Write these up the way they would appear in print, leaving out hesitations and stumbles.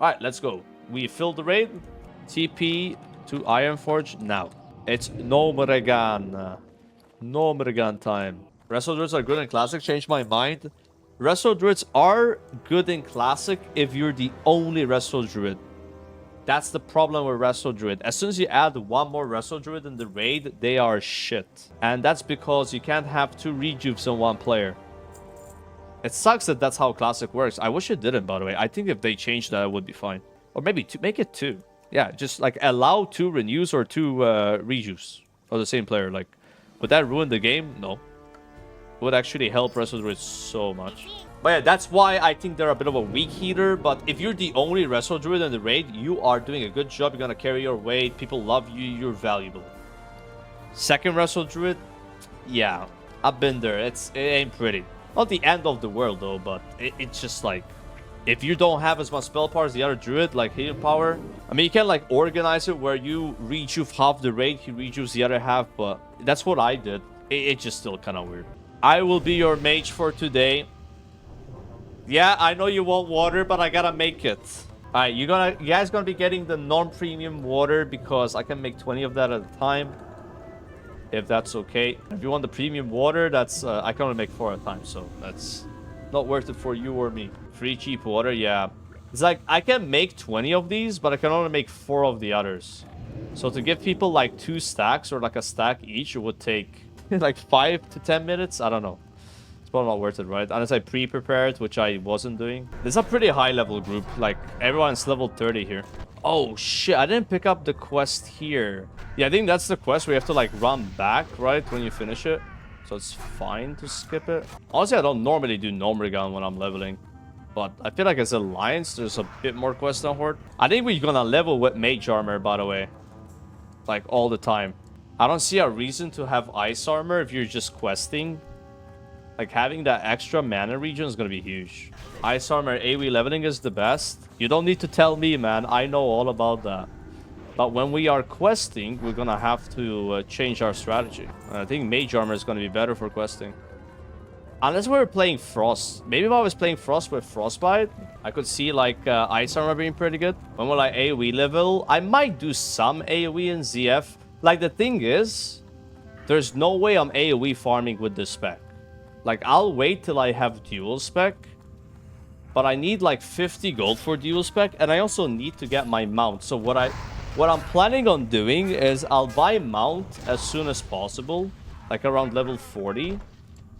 Alright, let's go. We filled the raid. TP to Ironforge now. It's Gnomeregan. Gnomeregan time. Resto Druids are good in Classic. Changed my mind. Resto Druids are good in Classic if you're the only Resto Druid. That's the problem with Resto Druid. As soon as you add one more Resto Druid in the raid, they are shit. And that's because you can't have two rejuves on one player. It sucks that that's how Classic works. I wish it didn't, by the way. I think if they changed that, it would be fine. Or maybe two, make it two. Yeah, just like allow two renews or two rejuves of the same player. Like, would that ruin the game? No. It would actually help Resto Druid so much. But yeah, that's why I think they're a bit of a weak heater. But if you're the only Resto Druid in the raid, you are doing a good job. You're gonna carry your weight. People love you. You're valuable. Second Resto Druid, yeah, I've been there. It ain't pretty. Not the end of the world though, but it's just like, if you don't have as much spell power as the other Druid, like healing power, I mean, you can like organize it where you rejuve half the raid, he rejuves the other half, but that's what I did. It's just still kind of weird. I will be your mage for today. Yeah, I know you want water, but I gotta make it. Alright, you guys gonna be getting the non-premium water because I can make 20 of that at a time. If that's okay. If you want the premium water, that's I can only make 4 at a time, so that's not worth it for you or me. Free cheap water, yeah. It's like I can make 20 of these, but I can only make 4 of the others. So to give people like 2 stacks or like a stack each, it would take like 5 to 10 minutes. I don't know. It's probably not worth it, right? Unless I pre-prepared, which I wasn't doing. This is a pretty high level group. Like everyone's level 30 here. Oh shit, I didn't pick up the quest here. Yeah, I think that's the quest where you have to like run back, right, when you finish it. So it's fine to skip it. Honestly, I don't normally do Gnomeregan when I'm leveling. But I feel like as Alliance, there's a bit more quest than Horde. I think we're gonna level with Mage Armor, by the way. Like, all the time. I don't see a reason to have Ice Armor if you're just questing. Like, having that extra mana regen is gonna be huge. Ice Armor AoE leveling is the best. You don't need to tell me, man. I know all about that. But when we are questing, we're gonna have to change our strategy. And I think Mage Armor is gonna be better for questing. Unless we were playing Frost. Maybe if I was playing Frost with Frostbite, I could see like Ice Armor being pretty good. When we're like AoE level, I might do some AoE in ZF. Like the thing is, there's no way I'm AoE farming with this spec. Like I'll wait till I have dual spec. But I need like 50 gold for dual spec. And I also need to get my mount. So what I'm planning on doing is I'll buy mount as soon as possible. Like around level 40.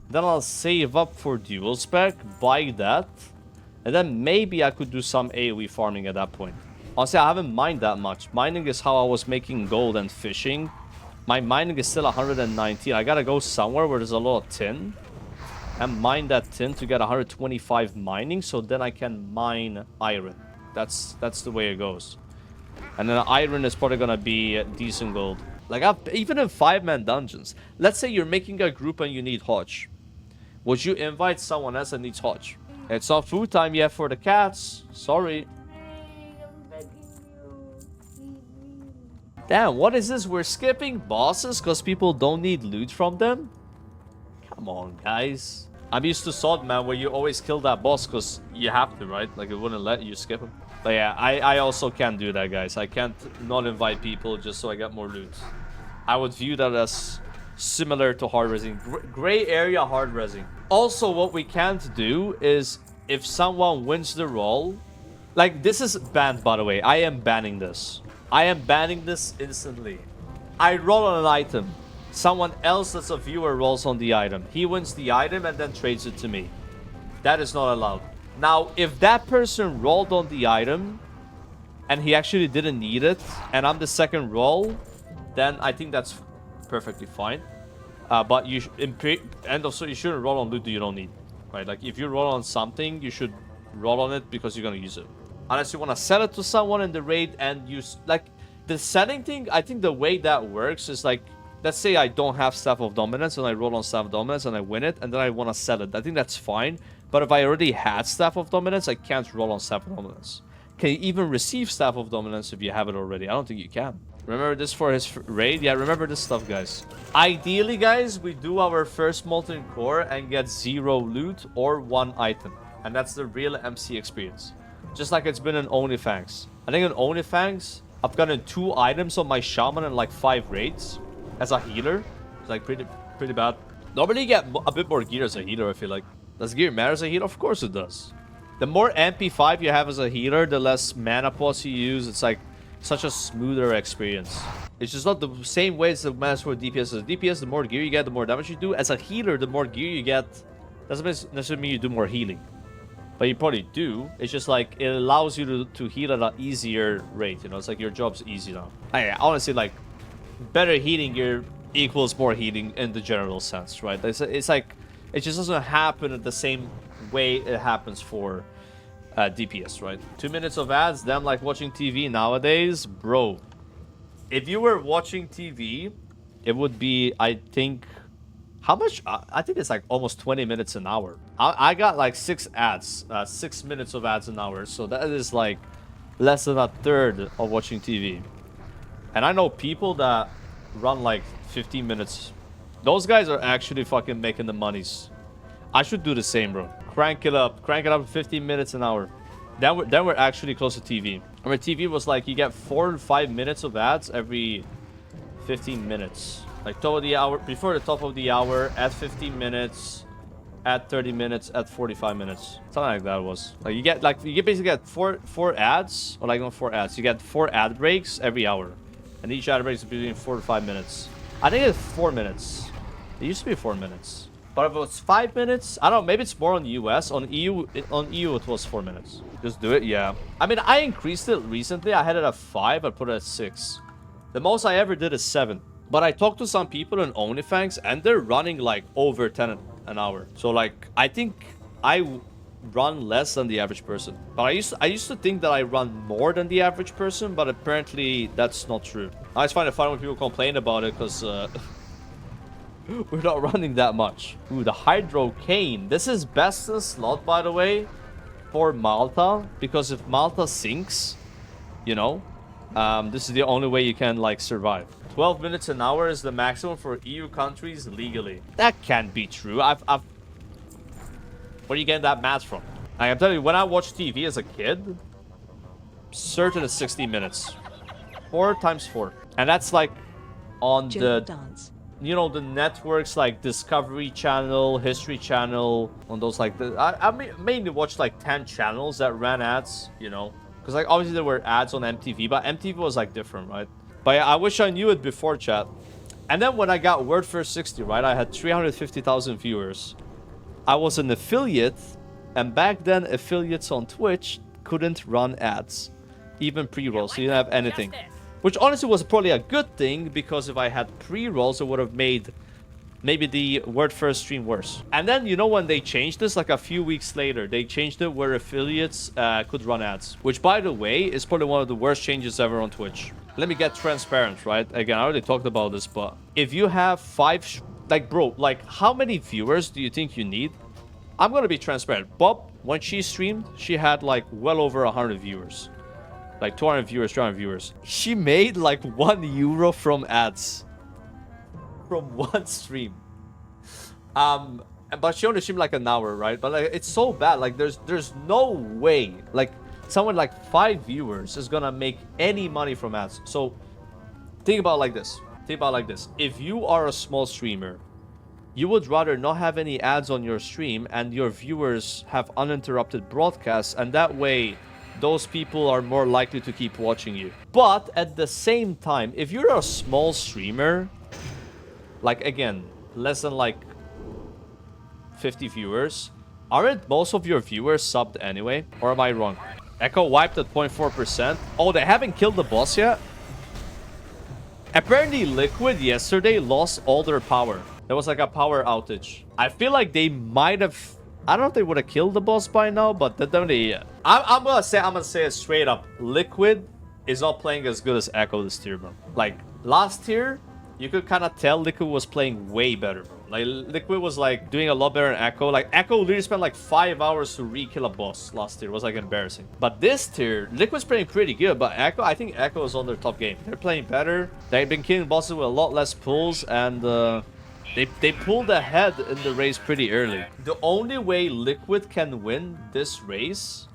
Then I'll save up for dual spec, buy that, and then maybe I could do some AoE farming at that point. Honestly, I haven't mined that much. Mining is how I was making gold and fishing. My mining is still 119. I gotta go somewhere where there's a lot of tin and mine that tin to get 125 mining, so then I can mine iron. That's the way it goes. And then iron is probably gonna be decent gold. Like even in 5-man dungeons, let's say you're making a group and you need Hodge. Would you invite someone else that needs Hodge? It's not food time yet for the cats. Sorry. Damn, what is this? We're skipping bosses because people don't need loot from them? Come on, guys. I'm used to Sword Man where you always kill that boss because you have to, right? Like it wouldn't let you skip him. But yeah, I also can't do that, guys. I can't not invite people just so I get more loot. I would view that as similar to hard resing. Gray area hard resing. Also, what we can't do is if someone wins the roll, like this is banned, by the way. I am banning this. I am banning this instantly. I roll on an item. Someone else that's a viewer rolls on the item. He wins the item and then trades it to me. That is not allowed. Now, if that person rolled on the item and he actually didn't need it and I'm the second roll, then I think that's perfectly fine. But you and also you shouldn't roll on loot that you don't need, right? Like if you roll on something, you should roll on it because you're gonna use it. Unless you want to sell it to someone in the raid and use like the selling thing. I think the way that works is like, let's say I don't have Staff of Dominance and I roll on Staff of Dominance and I win it and then I want to sell it. I think that's fine. But if I already had Staff of Dominance, I can't roll on Staff of Dominance. Can you even receive Staff of Dominance if you have it already? I don't think you can. Remember this for his raid? Yeah, remember this stuff, guys. Ideally, guys, we do our first Molten Core and get 0 loot or 1 item. And that's the real MC experience. Just like it's been in onlyfangs. I think in onlyfangs, I've gotten 2 items on my shaman and like 5 raids as a healer. It's like pretty bad. Normally you get a bit more gear as a healer, I feel like. Does gear matter as a healer? Of course it does. The more MP5 you have as a healer, the less mana pots you use. It's like such a smoother experience. It's just not the same way as the matters for DPS. As a DPS, the more gear you get, the more damage you do. As a healer, the more gear you get, doesn't necessarily mean you do more healing. But you probably do. It's just like it allows you to heal at an easier rate. You know, it's like your job's easy now. Honestly, like better healing gear equals more healing in the general sense, right? It's like it just doesn't happen at the same way it happens for DPS, right? 2 minutes of ads, them like watching TV nowadays, bro. If you were watching TV, it would be, I think, how much? I think it's like almost 20 minutes an hour. I got like 6 ads, 6 minutes of ads an hour. So that is like less than a third of watching TV. And I know people that run like 15 minutes. Those guys are actually fucking making the monies. I should do the same, bro. Crank it up 15 minutes an hour. Then we're actually close to TV. I mean, TV was like you get 4 to 5 minutes of ads every 15 minutes. Like top of the hour, before the top of the hour, at 15 minutes, at 30 minutes, at 45 minutes. Something like that was. Like you basically get four ads, or like not 4 ads. You get 4 ad breaks every hour. And each ad break is between 4 to 5 minutes. I think it's 4 minutes. It used to be 4 minutes. But if it was 5 minutes, I don't know, maybe it's more on the US. On EU it was 4 minutes. Just do it, yeah. I mean, I increased it recently. I had it at 5, I put it at 6. The most I ever did is 7. But I talked to some people in onlyfangs and they're running like over 10 an hour. So like, I think I run less than the average person. But I used to think that I run more than the average person, but apparently that's not true. I just find it fun when people complain about it because we're not running that much. Ooh, the Hydro Cane. This is best in slot, by the way, for Malta. Because if Malta sinks, you know, this is the only way you can, like, survive. 12 minutes an hour is the maximum for EU countries legally. That can't be true. Where are you getting that math from? I'm telling you, when I watched TV as a kid, certain is 60 minutes. 4 times 4. And that's, like, on the... dance. You know, the networks like Discovery Channel, History Channel, on those like I mainly watched like 10 channels that ran ads, you know, because like obviously there were ads on MTV, but MTV was like different, right? But yeah, I wish I knew it before, chat. And then when I got Word First 60, right, I had 350,000 viewers. I was an affiliate, and back then affiliates on Twitch couldn't run ads, even pre-rolls, so you didn't have anything. Which honestly was probably a good thing, because if I had pre-rolls, it would have made maybe the Word First stream worse. And then, you know, when they changed this, like a few weeks later, they changed it where affiliates could run ads. Which, by the way, is probably one of the worst changes ever on Twitch. Let me get transparent, right? Again, I already talked about this, but if you have 5... Like, bro, like, how many viewers do you think you need? I'm gonna be transparent. Bob, when she streamed, she had, like, well over 100 viewers. Like 200 viewers, 300 viewers. She made like €1 from ads. From one stream. But she only streamed like an hour, right? But like, it's so bad. Like there's no way like someone like 5 viewers is gonna make any money from ads. So think about it like this. If you are a small streamer, you would rather not have any ads on your stream and your viewers have uninterrupted broadcasts, and that way those people are more likely to keep watching you. But at the same time, if you're a small streamer, like again, less than like 50 viewers, aren't most of your viewers subbed anyway? Or am I wrong? Echo wiped at 0.4%. Oh, they haven't killed the boss yet? Apparently Liquid yesterday lost all their power. There was like a power outage. I feel like they might have... I don't know if they would have killed the boss by now, but definitely... I'm gonna say it straight up. Liquid is not playing as good as Echo this tier, bro. Like, last tier, you could kind of tell Liquid was playing way better, bro. Like, Liquid was, like, doing a lot better than Echo. Like, Echo literally spent, like, 5 hours to re-kill a boss last tier. It was, like, embarrassing. But this tier, Liquid's playing pretty good, but Echo, I think Echo is on their top game. They're playing better. They've been killing bosses with a lot less pulls, and, They pulled ahead in the race pretty early. The only way Liquid can win this race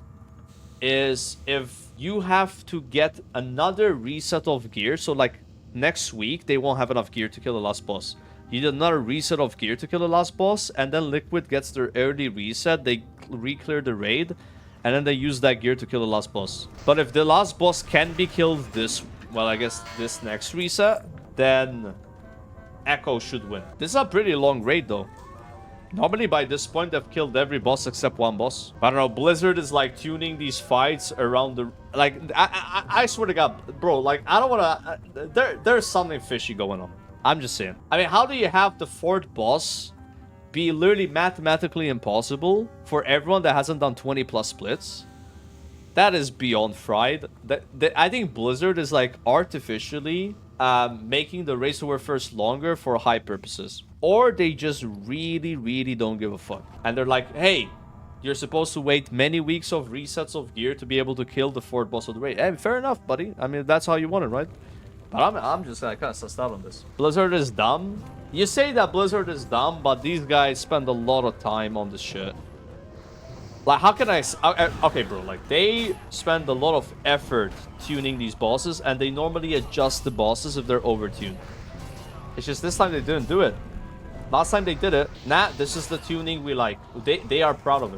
is if you have to get another reset of gear. So like next week, they won't have enough gear to kill the last boss. You need another reset of gear to kill the last boss, and then Liquid gets their early reset. They re-clear the raid, and then they use that gear to kill the last boss. But if the last boss can be killed this, well, I guess this next reset, then Echo should win. This is a pretty long raid though. Normally by this point they've killed every boss except one boss. I don't know, Blizzard is like tuning these fights around the... Like, I swear to God, bro, like, I don't wanna... There's something fishy going on. I'm just saying. I mean, how do you have the fourth boss be literally mathematically impossible for everyone that hasn't done 20 plus splits? That is beyond fried. I think Blizzard is like artificially making the race to war first longer for high purposes. Or they just really don't give a fuck. And they're like, hey, you're supposed to wait many weeks of resets of gear to be able to kill the fourth boss of the raid. Hey, fair enough, buddy. I mean, that's how you want it, right? But I'm just kind of sussed out on this. Blizzard is dumb. You say that Blizzard is dumb, but these guys spend a lot of time on this shit. Like, how can I... Okay, bro, like, they spend a lot of effort tuning these bosses, and they normally adjust the bosses if they're overtuned. It's just this time they didn't do it. Last time they did it, nah, this is the tuning we like. They are proud of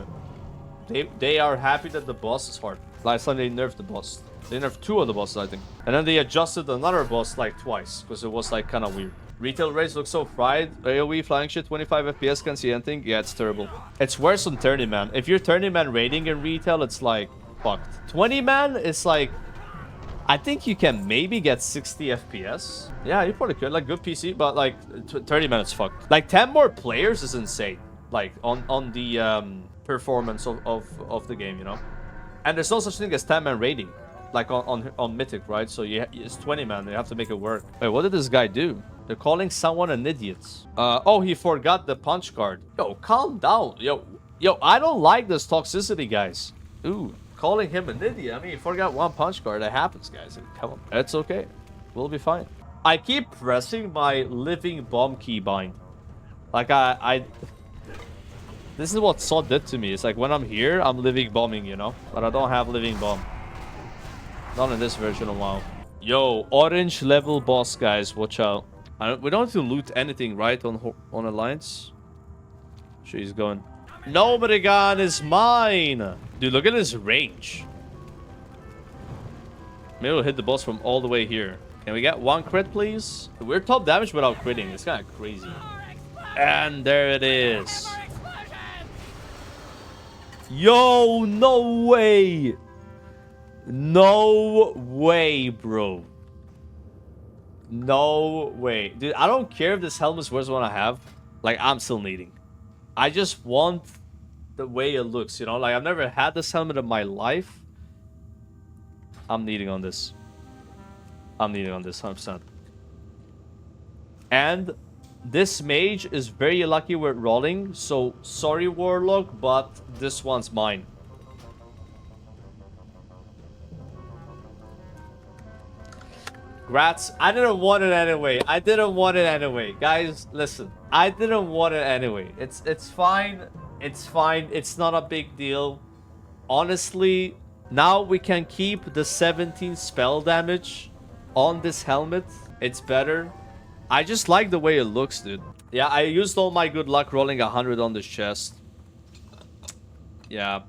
it. They are happy that the boss is hard. Last time they nerfed the boss. They nerfed 2 of the bosses, I think. And then they adjusted another boss like twice, because it was like kind of weird. Retail rates look so fried. AoE flying shit, 25 FPS, can't see anything. Yeah, it's terrible. It's worse on 30 man. If you're 30 man raiding in retail, it's like fucked. 20 man is like, I think you can maybe get 60 FPS. Yeah, you probably could. Like, good PC, but like 30 man is fucked. Like 10 more players is insane. Like on the performance of the game, you know. And there's no such thing as 10 man raiding. Like on Mythic, right? So it's 20 man. You have to make it work. Wait, what did this guy do? They're calling someone an idiot. Oh, he forgot the punch card. Yo, calm down. Yo, I don't like this toxicity, guys. Ooh, calling him an idiot. I mean, he forgot one punch card. That happens, guys. Come on. It's okay. We'll be fine. I keep pressing my living bomb keybind. Like, this is what Sod did to me. It's like, when I'm here, I'm living bombing, you know? But I don't have living bomb. Not in this version of WoW. Yo, orange level boss, guys. Watch out. We don't have to loot anything, right? On Alliance. She's going. Gnomeregan is mine. Dude, look at his range. Maybe we'll hit the boss from all the way here. Can we get 1 crit, please? We're top damage without critting. It's kind of crazy. And there it is. Yo, no way. No way, bro. No way. Dude, I don't care if this helmet's worse than what I have. Like, I'm still needing. I just want the way it looks, you know? Like, I've never had this helmet in my life. I'm needing on this. I'm needing on this, 100%. And this mage is very lucky with rolling. So, sorry, Warlock, but this one's mine. Grats. I didn't want it anyway. I didn't want it anyway. Guys, listen. I didn't want it anyway. It's fine. It's fine. It's not a big deal. Honestly, now we can keep the 17 spell damage on this helmet. It's better. I just like the way it looks, dude. Yeah, I used all my good luck rolling 100 on this chest. Yeah.